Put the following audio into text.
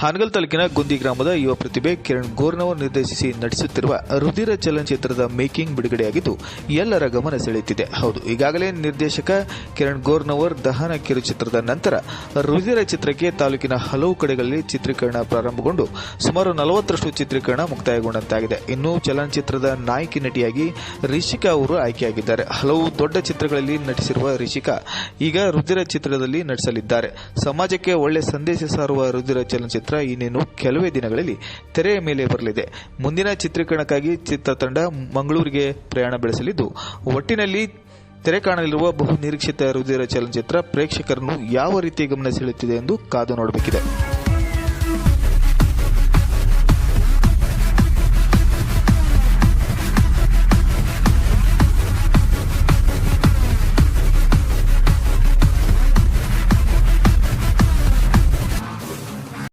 ಹಾನಗಲ್ ತಾಲೂಕಿನ ಗುಂದಿ ಗ್ರಾಮದ ಯುವ ಪ್ರತಿಭೆ ಕಿರಣ್ ಗೋರ್ನವರ್ ನಿರ್ದೇಶಿಸಿ ನಟಿಸುತ್ತಿರುವ ರುಧಿರ ಚಲನಚಿತ್ರದ ಮೇಕಿಂಗ್ ಬಿಡುಗಡೆಯಾಗಿದ್ದು ಎಲ್ಲರ ಗಮನ ಸೆಳೆಯುತ್ತಿದೆ. ಹೌದು, ಈಗಾಗಲೇ ನಿರ್ದೇಶಕ ಕಿರಣ್ ಗೋರ್ನವರ್ ದಹನ ಕಿರುಚಿತ್ರದ ನಂತರ ರುಧಿರ ಚಿತ್ರಕ್ಕೆ ತಾಲೂಕಿನ ಹಲವು ಕಡೆಗಳಲ್ಲಿ ಚಿತ್ರೀಕರಣ ಪ್ರಾರಂಭಗೊಂಡು ಸುಮಾರು 40ರಷ್ಟು ಚಿತ್ರೀಕರಣ ಮುಕ್ತಾಯಗೊಂಡಂತಾಗಿದೆ. ಇನ್ನು ಚಲನಚಿತ್ರದ ನಾಯಕಿ ನಟಿಯಾಗಿ ರಿಷಿಕಾ ಅವರು ಆಯ್ಕೆಯಾಗಿದ್ದಾರೆ. ಹಲವು ದೊಡ್ಡ ಚಿತ್ರಗಳಲ್ಲಿ ನಟಿಸಿರುವ ರಿಷಿಕಾ ಈಗ ರುಧಿರ ಚಿತ್ರದಲ್ಲಿ ನಟಿಸಲಿದ್ದಾರೆ. ಸಮಾಜಕ್ಕೆ ಒಳ್ಳೆ ಸಂದೇಶ ಸಾರುವ ರುಧಿರ ಚಲನಚಿತ್ರ ಇನ್ನೇನು ಕೆಲವೇ ದಿನಗಳಲ್ಲಿ ತೆರೆಯ ಮೇಲೆ ಬರಲಿದೆ. ಮುಂದಿನ ಚಿತ್ರೀಕರಣಕ್ಕಾಗಿ ಚಿತ್ರತಂಡ ಮಂಗಳೂರಿಗೆ ಪ್ರಯಾಣ ಬೆಳೆಸಲಿದ್ದು, ಒಟ್ಟಿನಲ್ಲಿ ತೆರೆ ಕಾಣಲಿರುವ ಬಹು ನಿರೀಕ್ಷಿತ ರುಧಿರ ಚಲನಚಿತ್ರ ಪ್ರೇಕ್ಷಕರನ್ನು ಯಾವ ರೀತಿ ಗಮನ ಸೆಳೆಯುತ್ತಿದೆ ಎಂದು ಕಾದು ನೋಡಬೇಕಿದೆ.